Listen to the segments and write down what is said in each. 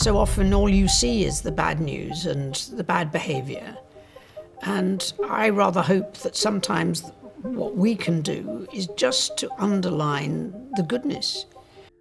so often all you see is the bad news and the bad behaviour. And I rather hope that sometimes what we can do is just to underline the goodness.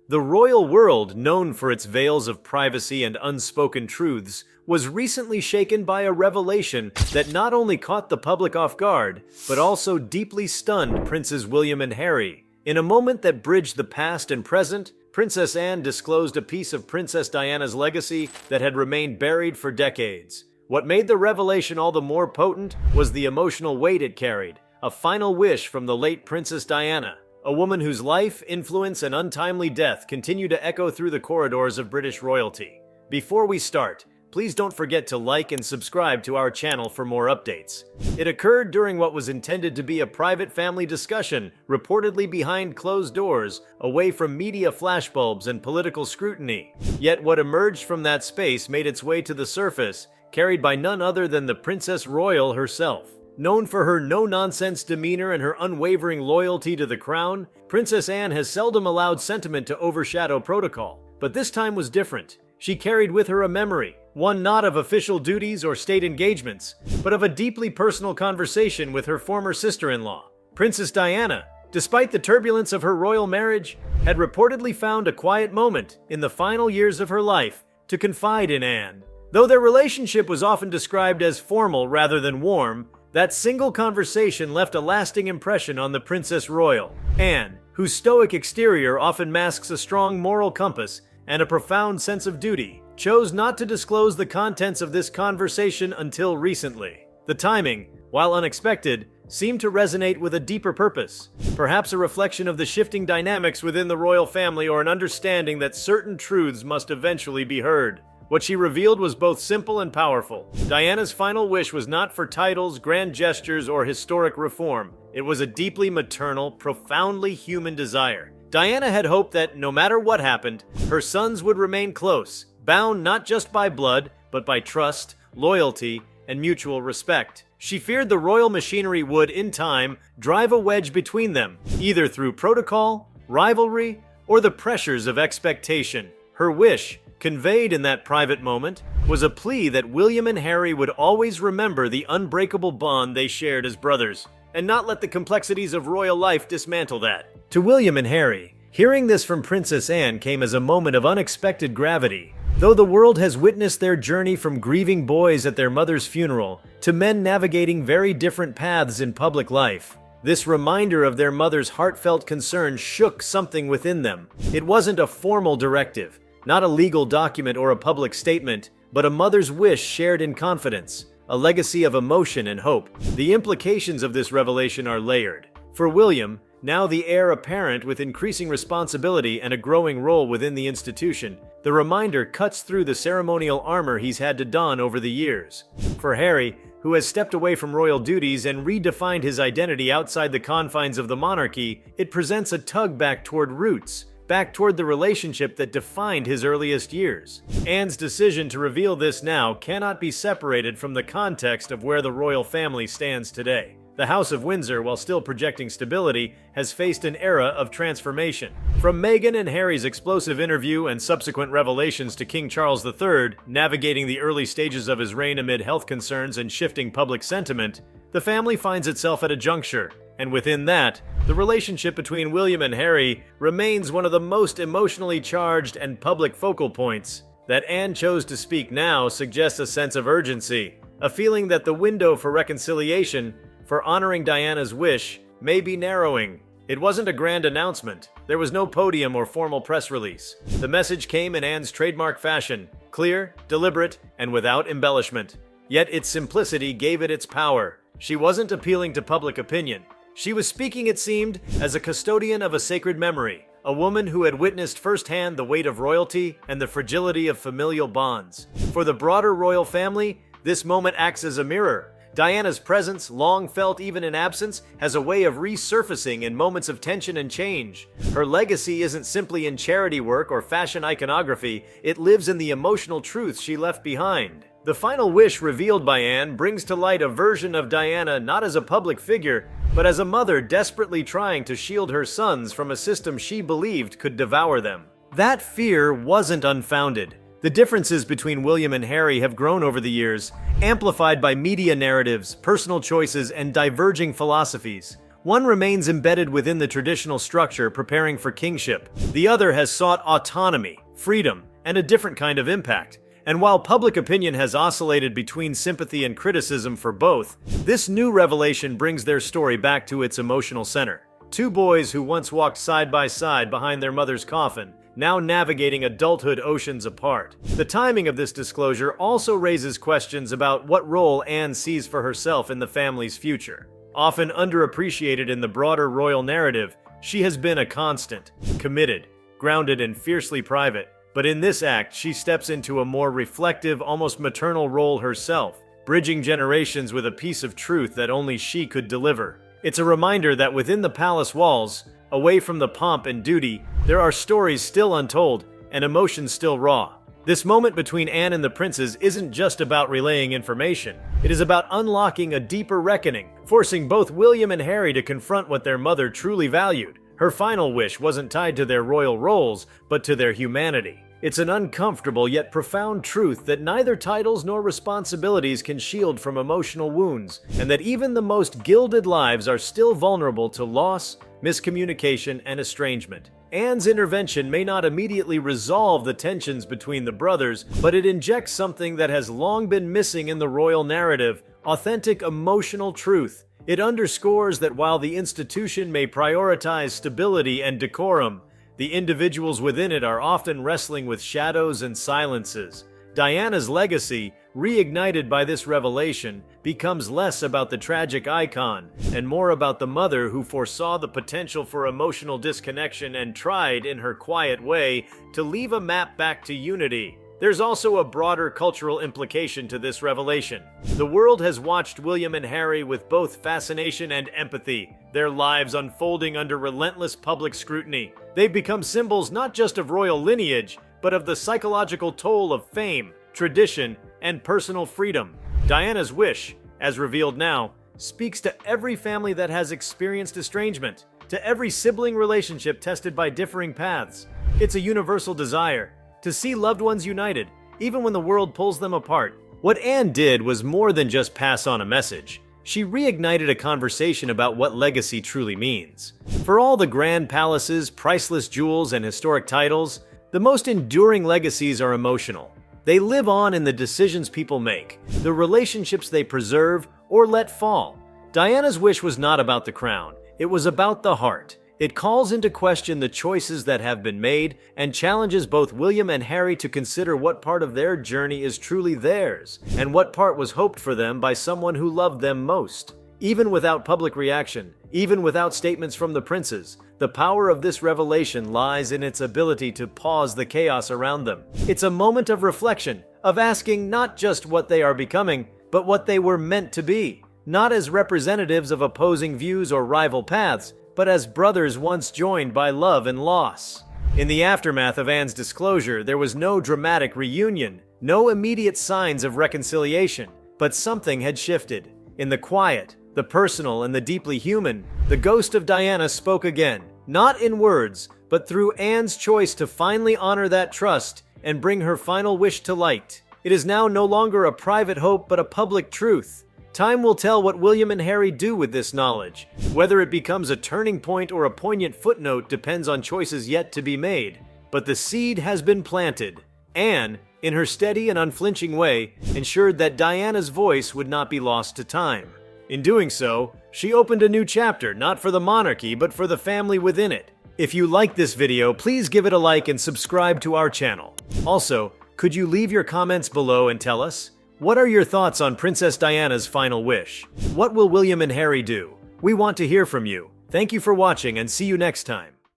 The royal world, known for its veils of privacy and unspoken truths, was recently shaken by a revelation that not only caught the public off guard, but also deeply stunned Princes William and Harry. In a moment that bridged the past and present, Princess Anne disclosed a piece of Princess Diana's legacy that had remained buried for decades. What made the revelation all the more potent was the emotional weight it carried, a final wish from the late Princess Diana, a woman whose life, influence, and untimely death continue to echo through the corridors of British royalty. Before we start, please don't forget to like and subscribe to our channel for more updates. It occurred during what was intended to be a private family discussion, reportedly behind closed doors, away from media flashbulbs and political scrutiny. Yet what emerged from that space made its way to the surface, carried by none other than the Princess Royal herself. Known for her no-nonsense demeanor and her unwavering loyalty to the crown, Princess Anne has seldom allowed sentiment to overshadow protocol. But this time was different. She carried with her a memory, one not of official duties or state engagements, but of a deeply personal conversation with her former sister-in-law. Princess Diana, despite the turbulence of her royal marriage, had reportedly found a quiet moment in the final years of her life to confide in Anne. Though their relationship was often described as formal rather than warm, that single conversation left a lasting impression on the Princess Royal. Anne, whose stoic exterior often masks a strong moral compass and a profound sense of duty, chose not to disclose the contents of this conversation until recently. The timing, while unexpected, seemed to resonate with a deeper purpose, perhaps a reflection of the shifting dynamics within the royal family or an understanding that certain truths must eventually be heard. What she revealed was both simple and powerful. Diana's final wish was not for titles, grand gestures, or historic reform. It was a deeply maternal, profoundly human desire. Diana had hoped that, no matter what happened, her sons would remain close, bound not just by blood, but by trust, loyalty, and mutual respect. She feared the royal machinery would, in time, drive a wedge between them, either through protocol, rivalry, or the pressures of expectation. Her wish, conveyed in that private moment, was a plea that William and Harry would always remember the unbreakable bond they shared as brothers, and not let the complexities of royal life dismantle that. To William and Harry, hearing this from Princess Anne came as a moment of unexpected gravity. Though the world has witnessed their journey from grieving boys at their mother's funeral to men navigating very different paths in public life, this reminder of their mother's heartfelt concern shook something within them. It wasn't a formal directive, not a legal document or a public statement, but a mother's wish shared in confidence, a legacy of emotion and hope. The implications of this revelation are layered. For William, now the heir apparent with increasing responsibility and a growing role within the institution, the reminder cuts through the ceremonial armor he's had to don over the years. For Harry, who has stepped away from royal duties and redefined his identity outside the confines of the monarchy, it presents a tug back toward roots, back toward the relationship that defined his earliest years. Anne's decision to reveal this now cannot be separated from the context of where the royal family stands today. The House of Windsor, while still projecting stability, has faced an era of transformation. From Meghan and Harry's explosive interview and subsequent revelations to King Charles III, navigating the early stages of his reign amid health concerns and shifting public sentiment, the family finds itself at a juncture. And within that, the relationship between William and Harry remains one of the most emotionally charged and public focal points. That Anne chose to speak now suggests a sense of urgency, a feeling that the window for reconciliation, for honoring Diana's wish, may be narrowing. It wasn't a grand announcement. There was no podium or formal press release. The message came in Anne's trademark fashion, clear, deliberate, and without embellishment. Yet its simplicity gave it its power. She wasn't appealing to public opinion. She was speaking, it seemed, as a custodian of a sacred memory, a woman who had witnessed firsthand the weight of royalty and the fragility of familial bonds. For the broader royal family, this moment acts as a mirror. Diana's presence, long felt even in absence, has a way of resurfacing in moments of tension and change. Her legacy isn't simply in charity work or fashion iconography, it lives in the emotional truths she left behind. The final wish revealed by Anne brings to light a version of Diana not as a public figure, but as a mother desperately trying to shield her sons from a system she believed could devour them. That fear wasn't unfounded. The differences between William and Harry have grown over the years, amplified by media narratives, personal choices, and diverging philosophies. One remains embedded within the traditional structure, preparing for kingship. The other has sought autonomy, freedom, and a different kind of impact. And while public opinion has oscillated between sympathy and criticism for both, this new revelation brings their story back to its emotional center. Two boys who once walked side by side behind their mother's coffin, now navigating adulthood oceans apart. The timing of this disclosure also raises questions about what role Anne sees for herself in the family's future. Often underappreciated in the broader royal narrative, she has been a constant, committed, grounded, and fiercely private. But in this act, she steps into a more reflective, almost maternal role herself, bridging generations with a piece of truth that only she could deliver. It's a reminder that within the palace walls, away from the pomp and duty, there are stories still untold and emotions still raw. This moment between Anne and the princes isn't just about relaying information. It is about unlocking a deeper reckoning, forcing both William and Harry to confront what their mother truly valued. Her final wish wasn't tied to their royal roles, but to their humanity. It's an uncomfortable yet profound truth that neither titles nor responsibilities can shield from emotional wounds, and that even the most gilded lives are still vulnerable to loss, miscommunication, and estrangement. Anne's intervention may not immediately resolve the tensions between the brothers, but it injects something that has long been missing in the royal narrative: authentic emotional truth. It underscores that while the institution may prioritize stability and decorum, the individuals within it are often wrestling with shadows and silences. Diana's legacy, reignited by this revelation, becomes less about the tragic icon and more about the mother who foresaw the potential for emotional disconnection and tried, in her quiet way, to leave a map back to unity. There's also a broader cultural implication to this revelation. The world has watched William and Harry with both fascination and empathy, their lives unfolding under relentless public scrutiny. They've become symbols not just of royal lineage, but of the psychological toll of fame, tradition, and personal freedom. Diana's wish, as revealed now, speaks to every family that has experienced estrangement, to every sibling relationship tested by differing paths. It's a universal desire to see loved ones united, even when the world pulls them apart. What Anne did was more than just pass on a message. She reignited a conversation about what legacy truly means. For all the grand palaces, priceless jewels, and historic titles, the most enduring legacies are emotional. They live on in the decisions people make, the relationships they preserve or let fall. Diana's wish was not about the crown. It was about the heart. It calls into question the choices that have been made and challenges both William and Harry to consider what part of their journey is truly theirs and what part was hoped for them by someone who loved them most. Even without public reaction, even without statements from the princes, the power of this revelation lies in its ability to pause the chaos around them. It's a moment of reflection, of asking not just what they are becoming, but what they were meant to be, not as representatives of opposing views or rival paths, but as brothers once joined by love and loss. In the aftermath of Anne's disclosure, there was no dramatic reunion, no immediate signs of reconciliation, but something had shifted. In the quiet, the personal, and the deeply human, the ghost of Diana spoke again, not in words, but through Anne's choice to finally honor that trust and bring her final wish to light. It is now no longer a private hope, but a public truth. Time will tell what William and Harry do with this knowledge. Whether it becomes a turning point or a poignant footnote depends on choices yet to be made. But the seed has been planted. Anne, in her steady and unflinching way, ensured that Diana's voice would not be lost to time. In doing so, she opened a new chapter, not for the monarchy, but for the family within it. If you liked this video, please give it a like and subscribe to our channel. Also, could you leave your comments below and tell us? What are your thoughts on Princess Diana's final wish? What will William and Harry do? We want to hear from you. Thank you for watching and see you next time.